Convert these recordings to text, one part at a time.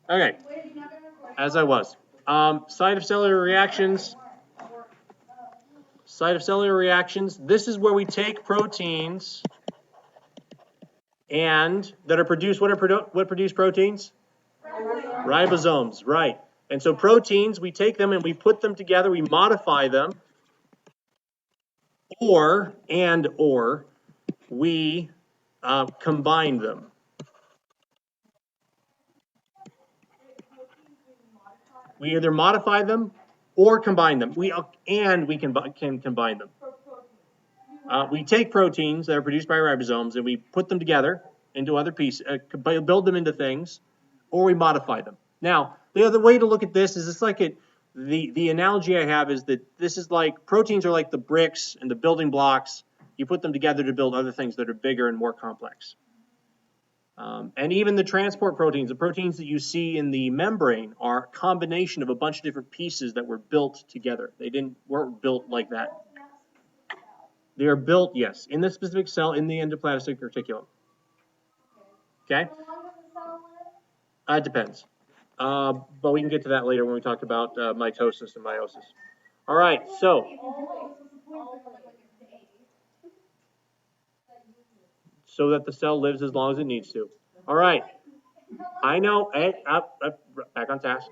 Okay, as I was. Site of cellular reactions. Site of cellular reactions. This is where we take proteins and that are produced. What produce proteins? Ribosomes, right. And so proteins, we take them and we put them together, we modify them, or we combine them. We either modify them or combine them. We can combine them. We take proteins that are produced by ribosomes and we put them together into other pieces, build them into things, or we modify them. Now, the other way to look at this is it's like the analogy I have is that this is like proteins are like the bricks and the building blocks. You put them together to build other things that are bigger and more complex. And even the transport proteins, the proteins that you see in the membrane, are a combination of a bunch of different pieces that were built together. Weren't built like that. They are built, yes, in the specific cell in the endoplasmic reticulum. Okay? It depends. But we can get to that later when we talk about mitosis and meiosis. All right, so that the cell lives as long as it needs to. All right. I know. Back on task.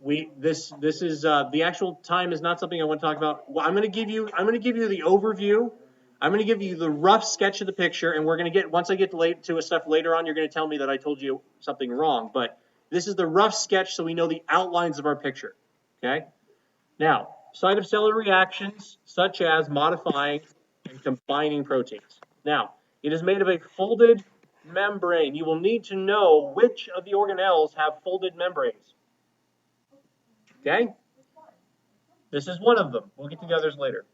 This is the actual time is not something I want to talk about. Well, I'm going to give you the overview. I'm going to give you the rough sketch of the picture, and we're going to get once I get to stuff later on, you're going to tell me that I told you something wrong. But this is the rough sketch, so we know the outlines of our picture. Okay. Now, site of cellular reactions such as modifying and combining proteins. Now, it is made of a folded membrane. You will need to know which of the organelles have folded membranes. Okay? This is one of them. We'll get to the others later.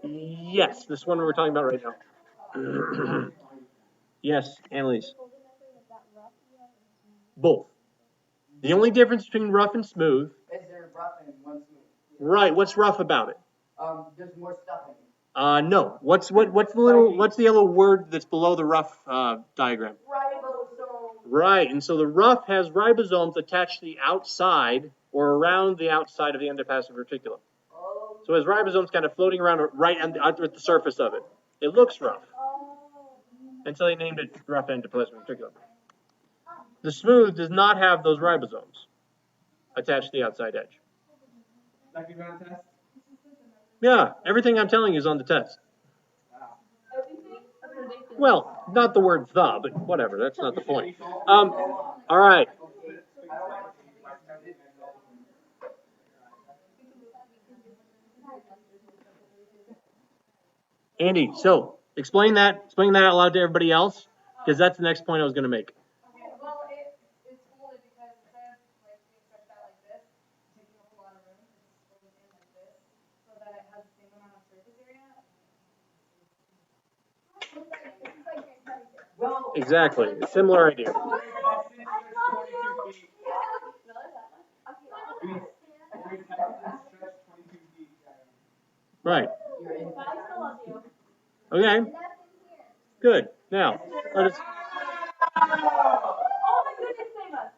Yes, this one we're talking about right now. Yes, Annalise. Both. The only difference between rough and smooth. Is there rough and one smooth? Right. What's rough about it? There's more stuff in it. No. What's the yellow word that's below the rough diagram? Ribosome. Right. And so the rough has ribosomes attached to the outside or around the outside of the endoplasmic reticulum. So it has ribosomes kind of floating around right at the surface of it. It looks rough. And so they named it rough endoplasmic reticulum. The smooth does not have those ribosomes attached to the outside edge. Yeah, everything I'm telling you is on the test. Well, not the word "the," but whatever. That's not the point. All right. Andy, so explain that out loud to everybody else, because that's the next point I was going to make. Well, it's folded because instead of like being stretched out like this, taking a whole lot of room, it's folded in like this, so that it has the same amount of surface area. Well, exactly. A similar idea. Right. Okay. Good. Now, let us. Oh my goodness, save us!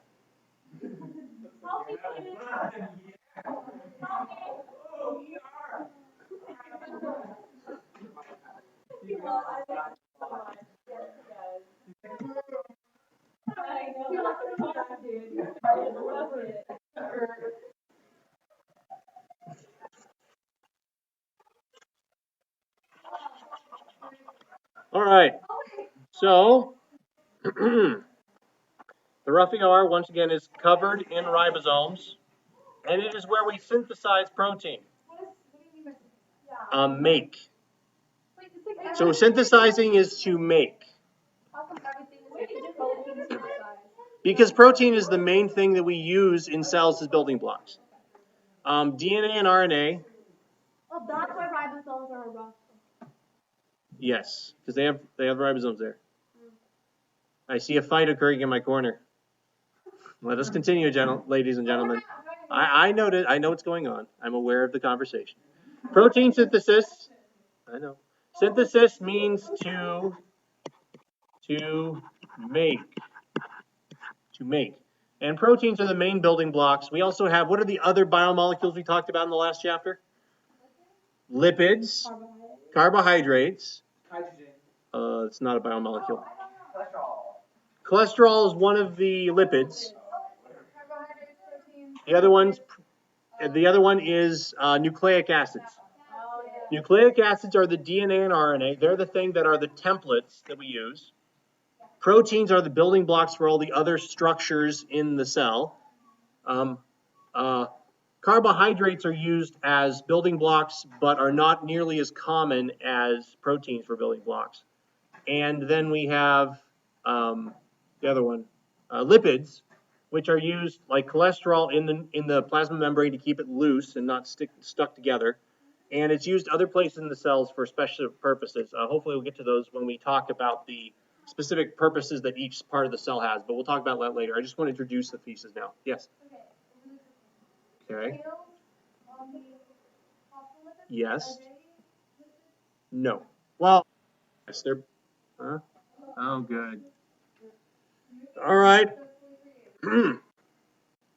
All right. So, the rough ER, once again, is covered in ribosomes, and it is where we synthesize protein. Make. So synthesizing is to make. Because protein is the main thing that we use in cells as building blocks. DNA and RNA. Well, that's why ribosomes are rough. Yes, because they have ribosomes there. I see a fight occurring in my corner. Let us continue, ladies and gentlemen. I know what's going on. I'm aware of the conversation. Protein synthesis. I know. Synthesis means to To make. And proteins are the main building blocks. We also have, what are the other biomolecules we talked about in the last chapter? Lipids, carbohydrates. Hydrogen. It's not a biomolecule. Cholesterol. Cholesterol is one of the lipids. Carbohydrates, proteins. The other one is nucleic acids. Oh, yeah. Nucleic acids are the DNA and RNA. They're the thing that are the templates that we use. Proteins are the building blocks for all the other structures in the cell. Carbohydrates are used as building blocks, but are not nearly as common as proteins for building blocks. And then we have the other one, lipids, which are used like cholesterol in the plasma membrane to keep it loose and not stuck together. And it's used other places in the cells for special purposes. Hopefully we'll get to those when we talk about the specific purposes that each part of the cell has, but we'll talk about that later. I just want to introduce the pieces now. Yes? Okay. Yes. No. Well, yes, they're, huh? Oh, good. All right.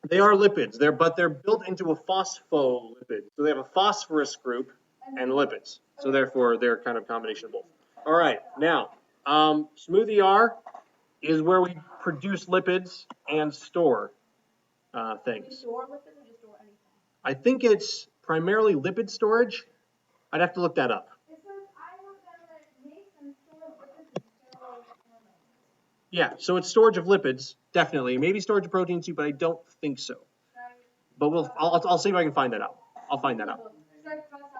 They are lipids. But they're built into a phospholipid. So they have a phosphorus group and lipids. So therefore, they're kind of a combination of both. All right. Now, smooth ER is where we produce lipids and store things. Store lipids or just store anything? I think it's primarily lipid storage. I'd have to look that up. It says I wrote down that it makes and stores lipids and steroid hormones. Yeah, so it's storage of lipids, definitely. Maybe storage of proteins too, but I don't think so. But I'll see if I can find that out. I'll find that out.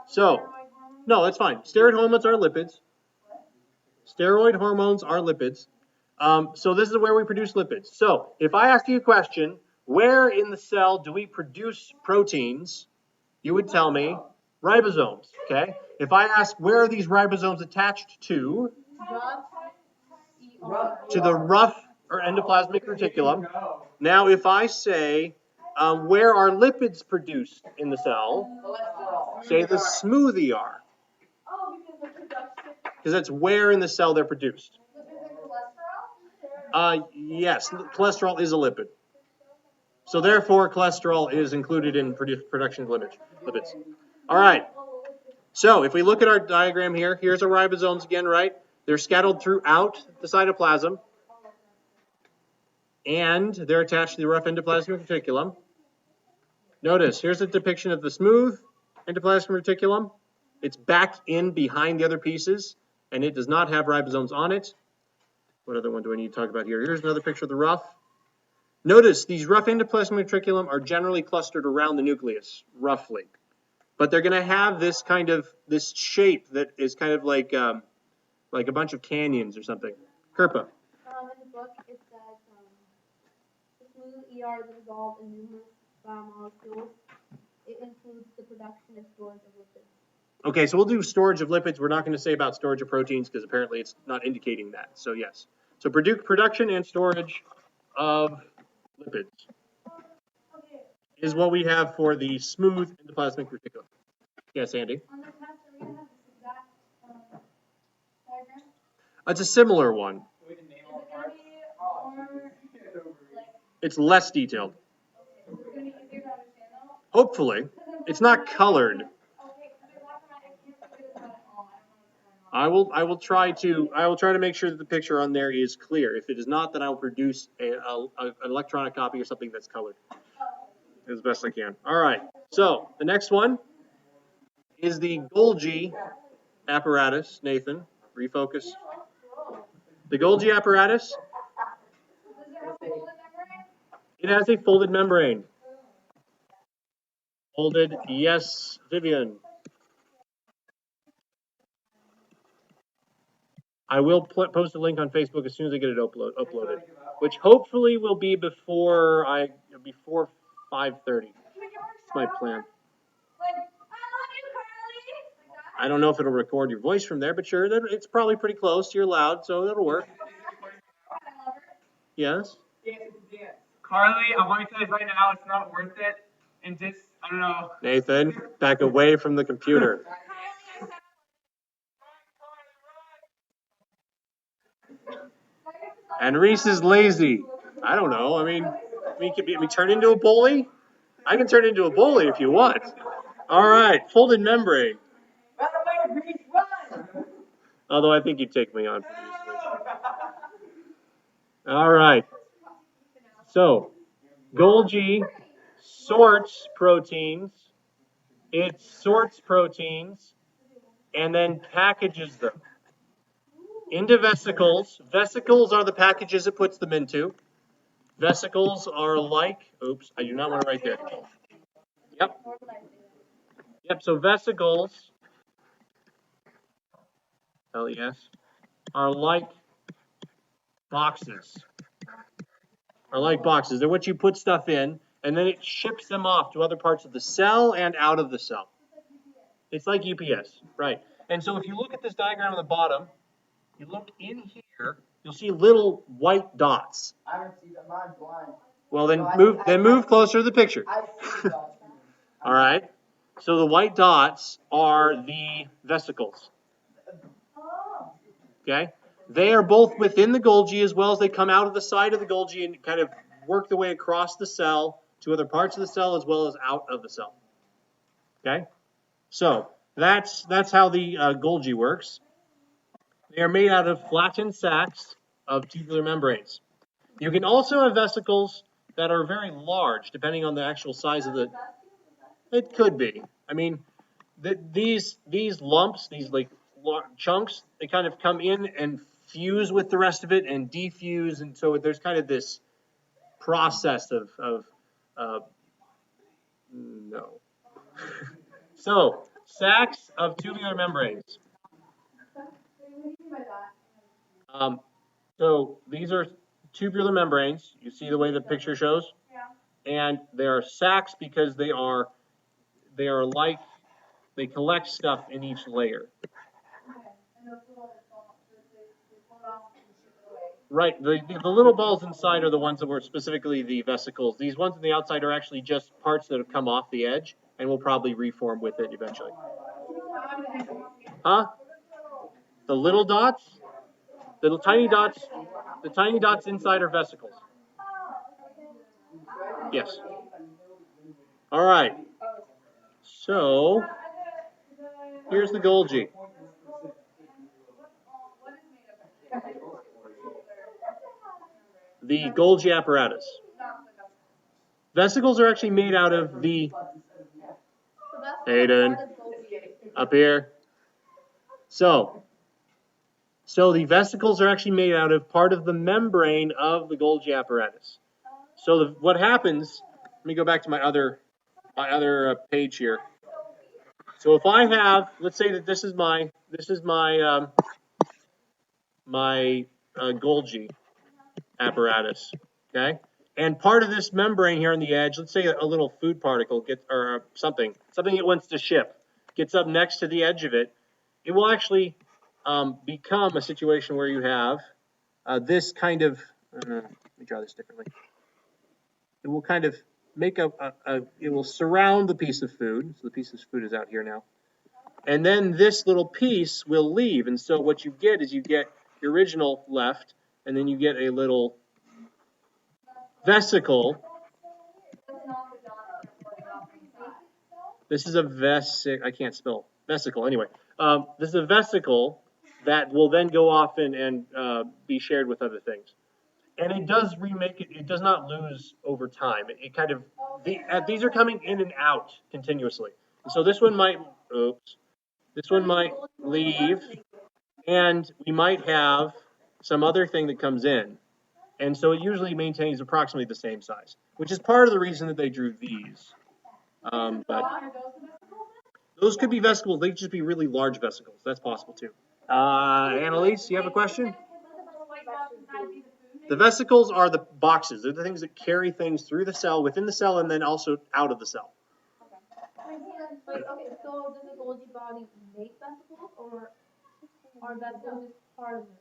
So, no, that's fine. Steroid hormones are lipids. Steroid hormones are lipids. So this is where we produce lipids. So if I ask you a question, where in the cell do we produce proteins? You would tell me ribosomes, okay? If I ask where are these ribosomes attached to the rough or endoplasmic reticulum. Now if I say where are lipids produced in the cell, say the smooth ER. Oh, because the production. Because that's where in the cell they're produced. Lipids and cholesterol? Yes, cholesterol is a lipid. So therefore, cholesterol is included in production of lipids. All right. So if we look at our diagram here, here's our ribosomes again, right? They're scattered throughout the cytoplasm. And they're attached to the rough endoplasmic reticulum. Notice, here's a depiction of the smooth endoplasmic reticulum. It's back in behind the other pieces, and it does not have ribosomes on it. What other one do I need to talk about here? Here's another picture of the rough. Notice these rough endoplasmic reticulum are generally clustered around the nucleus, roughly. But they're going to have this shape that is kind of like a bunch of canyons or something. Kirpa. In the book, it says the smooth ER is involved in numerous biomolecules. It includes the production and storage of lipids. Okay, so we'll do storage of lipids. We're not going to say about storage of proteins because apparently it's not indicating that. So yes. So production and storage of lipids is what we have for the smooth endoplasmic reticulum. Yes, Andy? On the test, are we going to have this exact diagram? It's a similar one. Is it going to be more, like, It's less detailed. is it going to be easier to understand though? Hopefully. It's not colored. Okay, because I walk around, I can't figure this out at all. I don't know what's going on. I will try to make sure that the picture on there is clear. If it is not, then I'll produce an electronic copy or something that's colored as best I can. All right. So the next one is the Golgi apparatus. Nathan, refocus. The Golgi apparatus. Does it have a folded membrane? It has a folded membrane. Folded, yes, Vivian. I will post a link on Facebook as soon as I get it uploaded, which hopefully will be before 5:30. That's my plan. Like, I love you, Carly! Like that? I don't know if it'll record your voice from there, but sure, it's probably pretty close. You're loud, so that'll work. I love her. Yes? Carly, I want to tell you right now, it's not worth it. And just, I don't know. Nathan, back away from the computer. And Reese is lazy. I don't know. I mean, we could be turn into a bully. I can turn into a bully if you want. All right, folded membrane. Run away, Reese, run! Although I think you'd take me on pretty easily. All right. So, Golgi sorts proteins. It sorts proteins and then packages them into vesicles. Vesicles are the packages it puts them into. Vesicles are like, oops, I do not want to write that. Yep. Yep, so vesicles, LES, are like boxes. They're what you put stuff in, and then it ships them off to other parts of the cell and out of the cell. It's like UPS, right. And so if you look at this diagram on the bottom, you look in here, you'll see little white dots. I don't see that. Mine's blind. Well, then move closer to the picture. I see dots. All right. So the white dots are the vesicles. Okay. They are both within the Golgi as well as they come out of the side of the Golgi and kind of work their way across the cell to other parts of the cell as well as out of the cell. Okay. So that's how the Golgi works. They are made out of flattened sacs of tubular membranes. You can also have vesicles that are very large, depending on the actual size of the. It could be. I mean, these lumps, these like chunks, they kind of come in and fuse with the rest of it and defuse, and so there's kind of this process of no. So sacs of tubular membranes. So these are tubular membranes. You see the way the picture shows? Yeah. And they are sacs because they are like, they collect stuff in each layer. Right. The little balls inside are the ones that were specifically the vesicles. These ones on the outside are actually just parts that have come off the edge and will probably reform with it eventually. Huh? The little dots? The tiny dots inside are vesicles. Yes. All right. So here's the Golgi. The Golgi apparatus. Vesicles are actually made out of the. Hayden, up here. So the vesicles are actually made out of part of the membrane of the Golgi apparatus. So what happens? Let me go back to my other page here. So if I have, let's say that this is my Golgi apparatus, okay? And part of this membrane here on the edge, let's say a little food particle gets, or something it wants to ship, gets up next to the edge of it, it will actually become a situation where you have this kind of, let me draw this differently. It will kind of make it will surround the piece of food. So the piece of food is out here now. And then this little piece will leave. And so what you get is you get the original left, and then you get a little vesicle. This is a I can't spell vesicle. Anyway, this is a vesicle that will then go off and be shared with other things. And it does remake it. It does not lose over time. It kind of these are coming in and out continuously. And so this one might leave, and we might have some other thing that comes in. And so it usually maintains approximately the same size, which is part of the reason that they drew these. But those could be vesicles. They could just be really large vesicles. That's possible too. Annalise, you have a question? The vesicles are the boxes. They're the things that carry things through the cell, within the cell, and then also out of the cell. Okay, so does the Golgi body make vesicles, or are vesicles just part of them?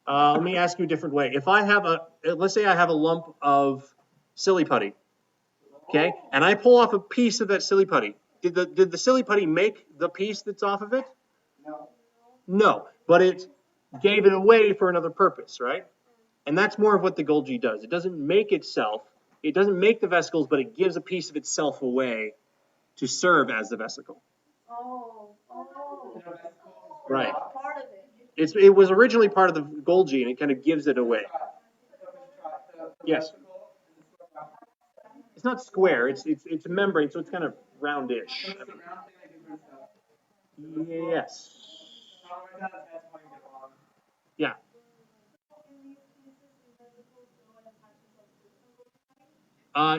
Let me ask you a different way. If I have let's say I have a lump of silly putty, okay, and I pull off a piece of that silly putty. Did the silly putty make the piece that's off of it? No. No, but it gave it away for another purpose, right? And that's more of what the Golgi does. It doesn't make itself, it doesn't make the vesicles, but it gives a piece of itself away to serve as the vesicle. Oh. Right. Part of it. It was originally part of the Golgi, and it kind of gives it away. Yes. It's not square. It's a membrane, so it's kind of roundish. Yes. Yeah.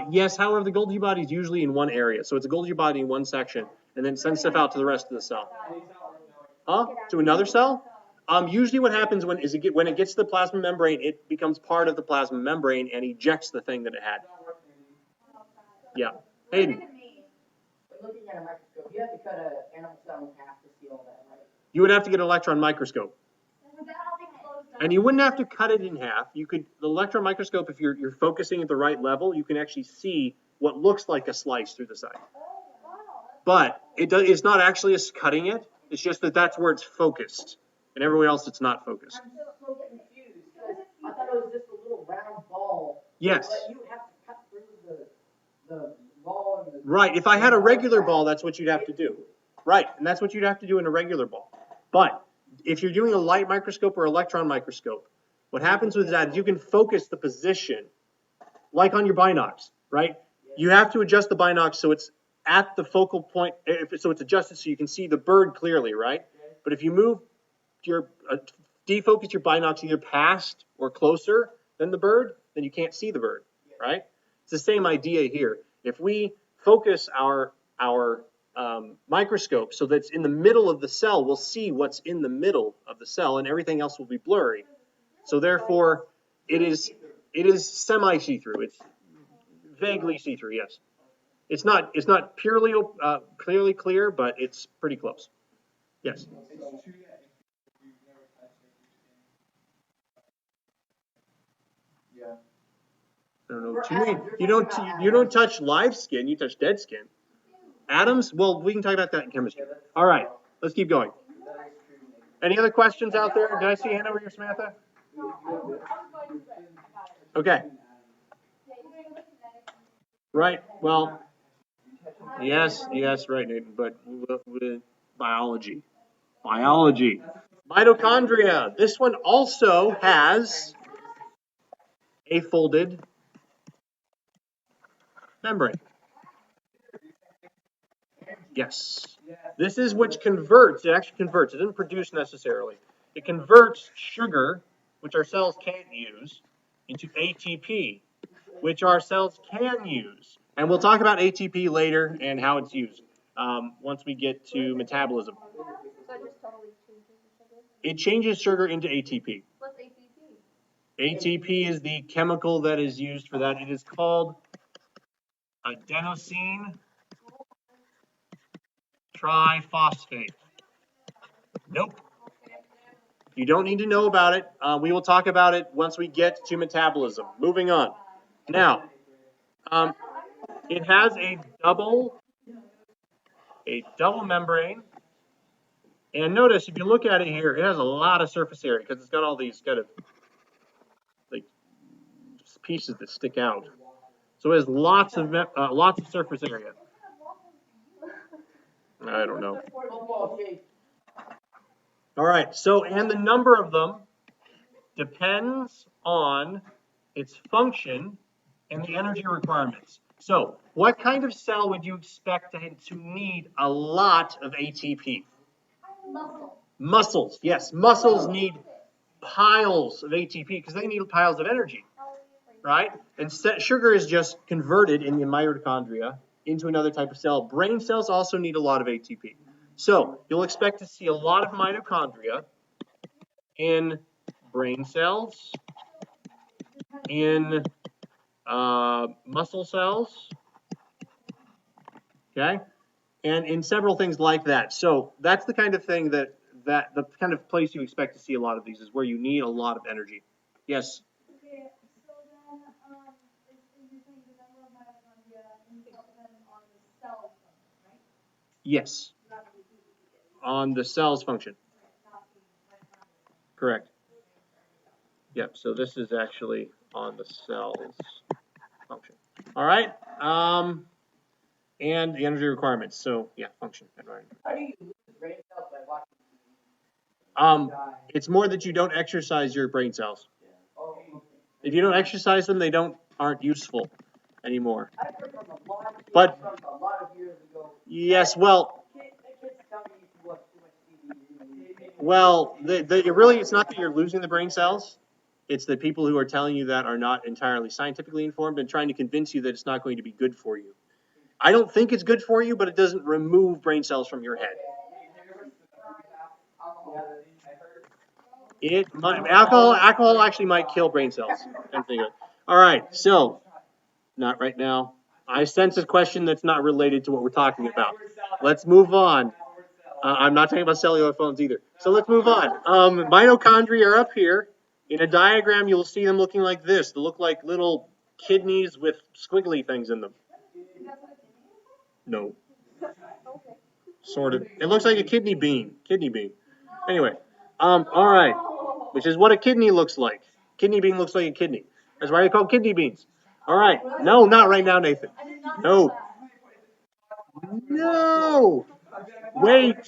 Yes, however, the Golgi body is usually in one area. So it's a Golgi body in one section, and then sends stuff out to the rest of the cell. Huh? To another cell? Usually what happens when it gets to the plasma membrane, it becomes part of the plasma membrane and ejects the thing that it had. Yeah. Hayden. When looking at a microscope, you have to cut an animal cell in half to see all that, right? You would have to get an electron microscope. And you wouldn't have to cut it in half. You could, the electron microscope, if you're focusing at the right level, you can actually see what looks like a slice through the side. But it's not actually cutting it. It's just that that's where it's focused. And everywhere else it's not focused. I'm so confused because I thought it was just a little round ball. Yes. But you have to cut through the ball and the... Right. If I had a regular ball, that's what you'd have to do. Right. And that's what you'd have to do in a regular ball. But if you're doing a light microscope or electron microscope, what happens with that is you can focus the position, like on your binocs, right? You have to adjust the binocs so it's at the focal point, so it's adjusted so you can see the bird clearly, right? But if you move defocus your binocs either past or closer than the bird, then you can't see the bird, right? It's the same idea here. If we focus our microscope so that it's in the middle of the cell, we'll see what's in the middle of the cell, and everything else will be blurry. So therefore, it is semi see-through. It's vaguely see-through. Yes, it's not purely clearly clear, but it's pretty close. Yes. I don't know what you mean. You don't touch live skin. You touch dead skin. Atoms? Well, we can talk about that in chemistry. All right, let's keep going. Any other questions out there? Did I see a hand over here, Samantha? Okay. Right. Well, yes, right, Nathan. But biology. Mitochondria. This one also has a folded membrane. Yes. This is which converts, it actually converts, it doesn't produce necessarily. It converts sugar, which our cells can't use, into ATP, which our cells can use. And we'll talk about ATP later and how it's used once we get to metabolism. It changes sugar into ATP. What's ATP? ATP is the chemical that is used for that. It is called adenosine triphosphate. Nope. You don't need to know about it. We will talk about it once we get to metabolism. Moving on. Now, it has a double membrane. And notice, if you look at it here, it has a lot of surface area because it's got all these kind of like pieces that stick out. So it has lots of surface area. I don't know. All right. So, and the number of them depends on its function and the energy requirements. So, what kind of cell would you expect to need a lot of ATP? Muscles. Yes, muscles need piles of ATP because they need piles of energy, right? And sugar is just converted in the mitochondria into another type of cell. Brain cells also need a lot of ATP. So you'll expect to see a lot of mitochondria in brain cells, in muscle cells, okay, and in several things like that. So that's the kind of thing that the kind of place you expect to see a lot of these is where you need a lot of energy. Yes. Okay, so then, you're saying the number of mitochondria depends on the cell function, right? Yes. On the cell's function. Correct. Yep, so this is actually on the cells function. All right, and the energy requirements. So yeah, function. How do you lose brain cells by watching It's more that you don't exercise your brain cells. Oh, okay. If you don't exercise them, they aren't useful anymore. I heard from a lot of kids But- from a lot of years ago. Yes, well, The kids tell me you watch too much TV. well, really, it's not that you're losing the brain cells. It's the people who are telling you that are not entirely scientifically informed and trying to convince you that it's not going to be good for you. I don't think it's good for you, but it doesn't remove brain cells from your head. Alcohol actually might kill brain cells. All right, so not right now. I sense a question that's not related to what we're talking about. Let's move on. I'm not talking about cellular phones either. So let's move on. Mitochondria are up here. In a diagram, you'll see them looking like this. They look like little kidneys with squiggly things in them. No. Sort of. It looks like a kidney bean. Anyway, all right. Which is what a kidney looks like. Kidney bean looks like a kidney. That's why they're called kidney beans. All right. No, not right now, Nathan. No. No. Wait.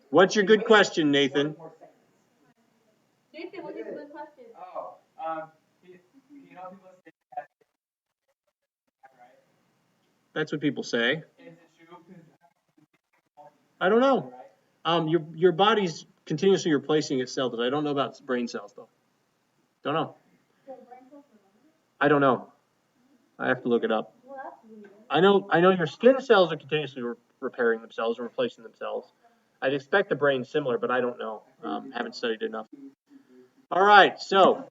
What's your good question, Nathan? Nathan, what's your good question? Oh, you know people say that, right? That's what people say. Is it true? I don't know. Your body's continuously replacing itself. I don't know about brain cells though. Don't know. I don't know. I have to look it up. I know your skin cells are continuously repairing themselves and replacing themselves. I'd expect the brain's similar, but I don't know. Haven't studied enough. All right, so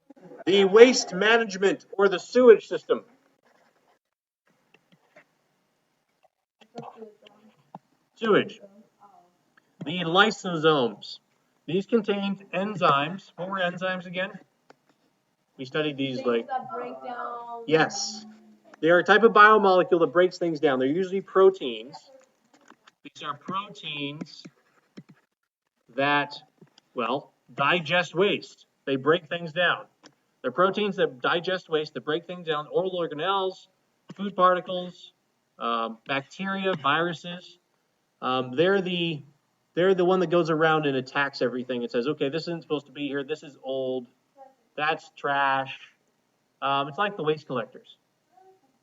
the waste management or the sewage system. Sewage. The lysosomes. These contain enzymes. What were enzymes again? We studied these Things that break down. Yes. They are a type of biomolecule that breaks things down. They're usually proteins. These are proteins that, well, digest waste. They break things down. They're proteins that digest waste, that break things down, oral organelles, food particles, bacteria, viruses. They're the one that goes around and attacks everything. It says, okay, this isn't supposed to be here. This is old. That's trash. It's like the waste collectors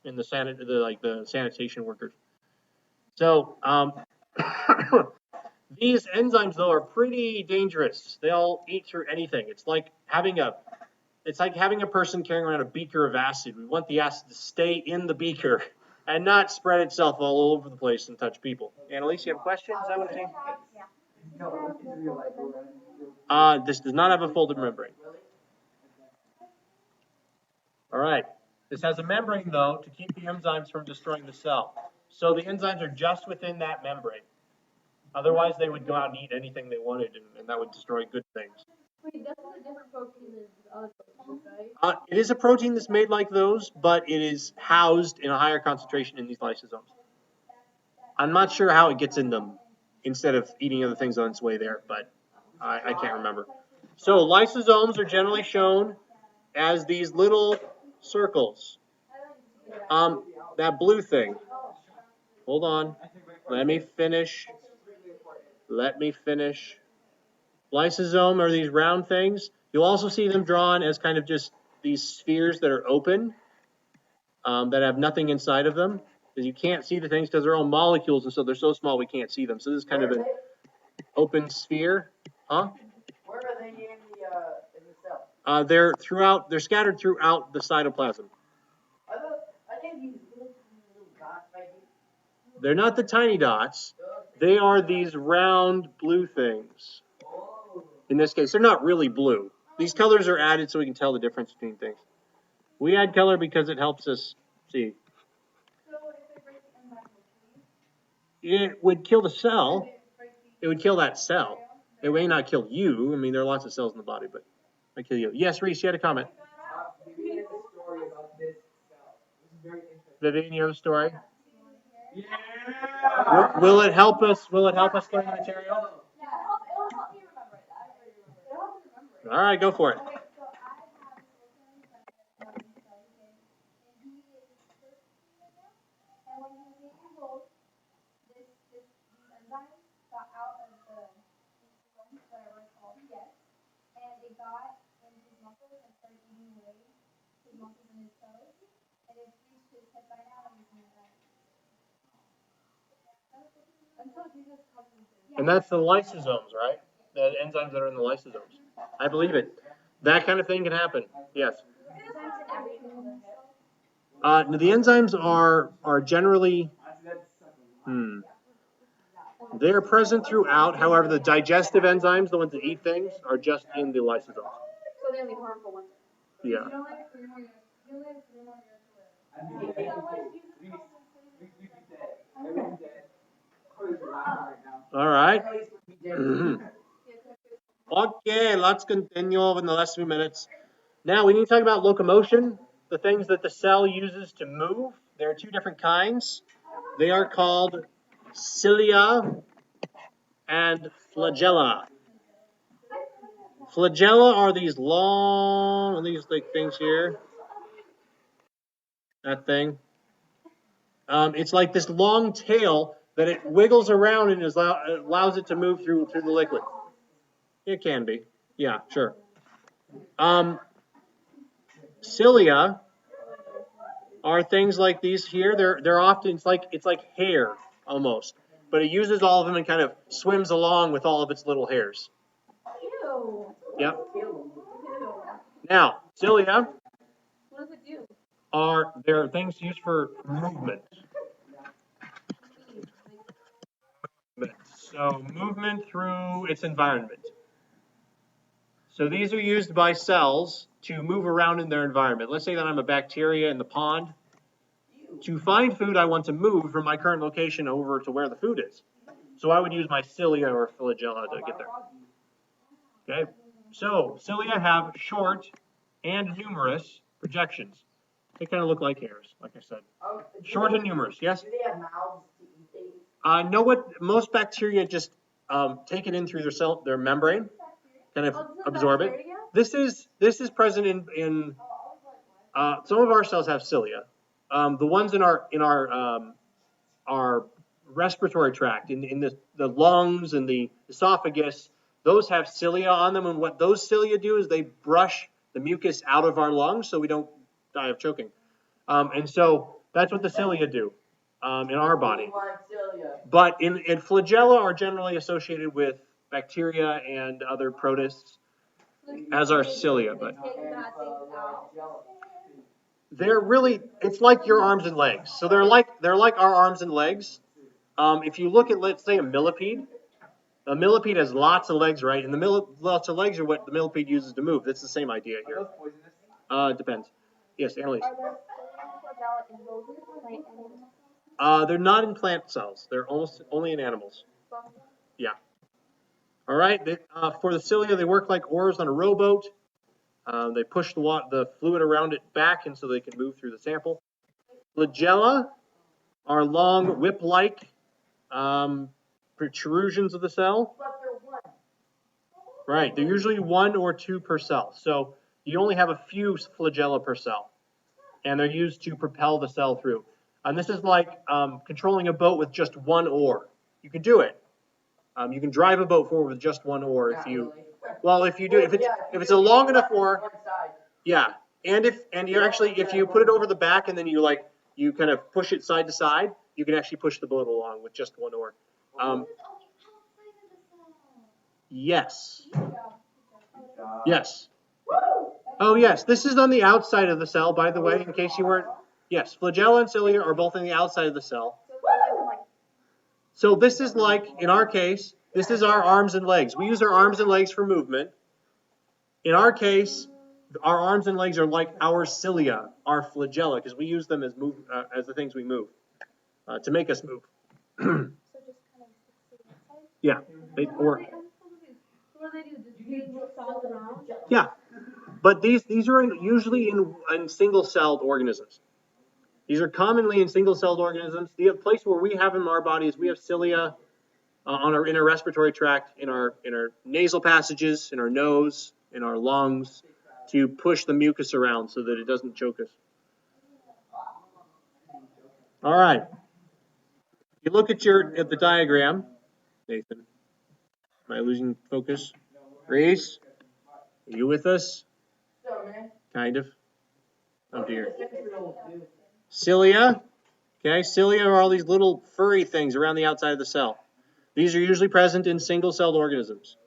and the sanitation workers. So these enzymes though are pretty dangerous. They'll eat through anything. It's like having a person carrying around a beaker of acid. We want the acid to stay in the beaker and not spread itself all over the place and touch people. Annalise, you have questions? I would think. This does not have a folded membrane. All right. This has a membrane, though, to keep the enzymes from destroying the cell. So the enzymes are just within that membrane. Otherwise, they would go out and eat anything they wanted, and that would destroy good things. Wait, that's a different protein than the other proteins, right? It is a protein that's made like those, but it is housed in a higher concentration in these lysosomes. I'm not sure how it gets in them instead of eating other things on its way there, but I can't remember. So lysosomes are generally shown as these little circles. That blue thing. Hold on. Let me finish. Lysosome are these round things. You'll also see them drawn as kind of just these spheres that are open, that have nothing inside of them. Because you can't see the things because they're all molecules, and so they're so small we can't see them. So this is kind of an open sphere. Huh? Where are they in the cell? They're scattered throughout the cytoplasm. I think these little dots right here. They're not the tiny dots. They are these round blue things. In this case, they're not really blue. These colors are added so we can tell the difference between things. We add color because it helps us see. So if it breaks the enzyme, It would kill the cell. It would kill that cell. It may not kill you. I mean, there are lots of cells in the body, but it might kill you. Yes, Reese, you had a comment. Vivian has a story about this cell. This is very interesting. Vivian, you have a story? Yeah. Will it help us? Will it help us learn the material? yeah, it'll help me All right, go for it. Okay, so I have this orphan that okay, and he is 13 right now. And when he was 8 years old, these enzymes got out of the lungs, whatever it's called, yes, and it got in his muscles and started eating away his muscles and his toes, and it reached his head by now and he's in that. Until Jesus comes into And that's the lysosomes, right? The enzymes that are in the lysosomes. I believe it. That kind of thing can happen. Yes. The enzymes are generally they're present throughout. However, the digestive enzymes, the ones that eat things, are just in the lysosomes. So the only harmful ones. Yeah. All right. Okay, let's continue in the last few minutes. Now we need to talk about locomotion, the things that the cell uses to move. There are two different kinds. They are called cilia and flagella. Flagella are these long, these like things here. That thing. It's like this long tail that it wiggles around and allows it to move through the liquid. It can be. Yeah, sure. Cilia are things like these here. They're often it's like hair almost, but it uses all of them and kind of swims along with all of its little hairs. Ew. Yep. Now, cilia What does it do? they're things used for movement. So movement through its environment. So these are used by cells to move around in their environment. Let's say that I'm a bacteria in the pond. To find food, I want to move from my current location over to where the food is. So I would use my cilia or flagella to get there. Okay, so cilia have short and numerous projections. They kind of look like hairs, like I said. Short and numerous, yes? Do they have mouths to eat things? No, what most bacteria just take it in through their membrane, kind of absorb it. This is present in some of our cells have cilia. The ones in our respiratory tract, in the lungs and the esophagus, those have cilia on them, and what those cilia do is they brush the mucus out of our lungs so we don't die of choking. And so that's what the cilia do in our body. But in flagella are generally associated with bacteria and other protists, as are cilia. But they're really, it's like your arms and legs. So they're like our arms and legs. If you look at, let's say, a millipede has lots of legs, right? And lots of legs are what the millipede uses to move. That's the same idea here. Depends. Yes, Annalise. Are there flagella in rodents, plant animals? They're not in plant cells. They're almost only in animals. Yeah. All right. For the cilia, they work like oars on a rowboat. They push the fluid around it back, and so they can move through the sample. Flagella are long whip-like protrusions of the cell. But they're one. Right. They're usually 1 or 2 per cell. So you only have a few flagella per cell, and they're used to propel the cell through. And this is like controlling a boat with just one oar. You can do it. You can drive a boat forward with just one oar if you. Well, if you do, if it's a long enough oar, yeah. And if you put it over the back and then you kind of push it side to side, you can actually push the boat along with just one oar. Yes. Yes. Oh, yes. This is on the outside of the cell, by the way, in case you weren't. Yes, flagella and cilia are both on the outside of the cell. So this is like, in our case, this is our arms and legs. We use our arms and legs for movement. In our case, our arms and legs are like our cilia, our flagella, because we use them as the things we move, to make us move. Yeah. Yeah. But these are usually in single-celled organisms. These are commonly in single-celled organisms. The place where we have them in our bodies, we have cilia in our respiratory tract, in our nasal passages, in our nose, in our lungs to push the mucus around so that it doesn't choke us. All right. You look at the diagram, Nathan. Am I losing focus? Reese, are you with us? So, man, Kind of. Oh dear. this picture don't do it. Cilia. Okay, cilia are all these little furry things around the outside of the cell. These are usually present in single-celled organisms.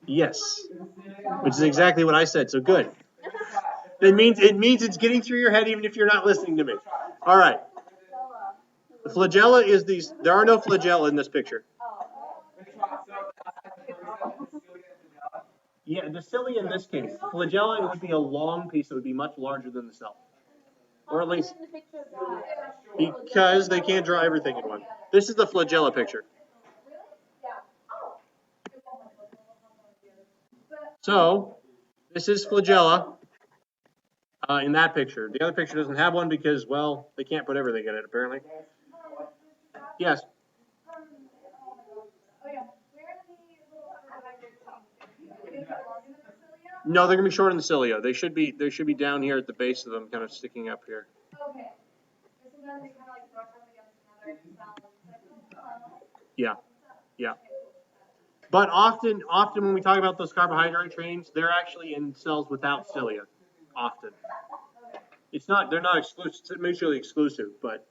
Yes, which is exactly what I said. So good. It means it's getting through your head even if you're not listening to me. All right. The flagella is these. There are no flagella in this picture. Yeah, the cilia in this case. Flagella would be a long piece that would be much larger than the cell. Or at least because they can't draw everything in one. This is the flagella picture. So this is flagella in that picture. The other picture doesn't have one because, well, they can't put everything in it apparently. Yes. No, they're gonna be short in the cilia. They should be down here at the base of them, kind of sticking up here. Okay. So then they kind of like brush up against another cell. Yeah. Yeah. But often when we talk about those carbohydrate trains, they're actually in cells without cilia. Often. They're not exclusive, mutually exclusive, but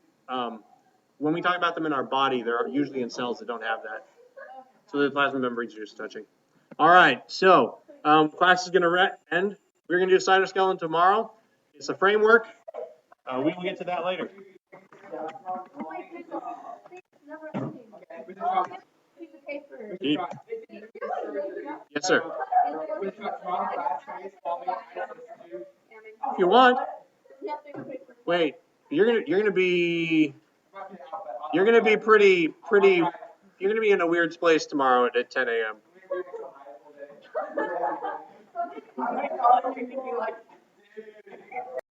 when we talk about them in our body, they're usually in cells that don't have that. So the plasma membranes are just touching. All right, so class is going to end. We're going to do cytoskeleton tomorrow. It's a framework. We will get to that later. Yes, sir. If you want. Wait, you're gonna be in a weird place tomorrow at 10 a.m.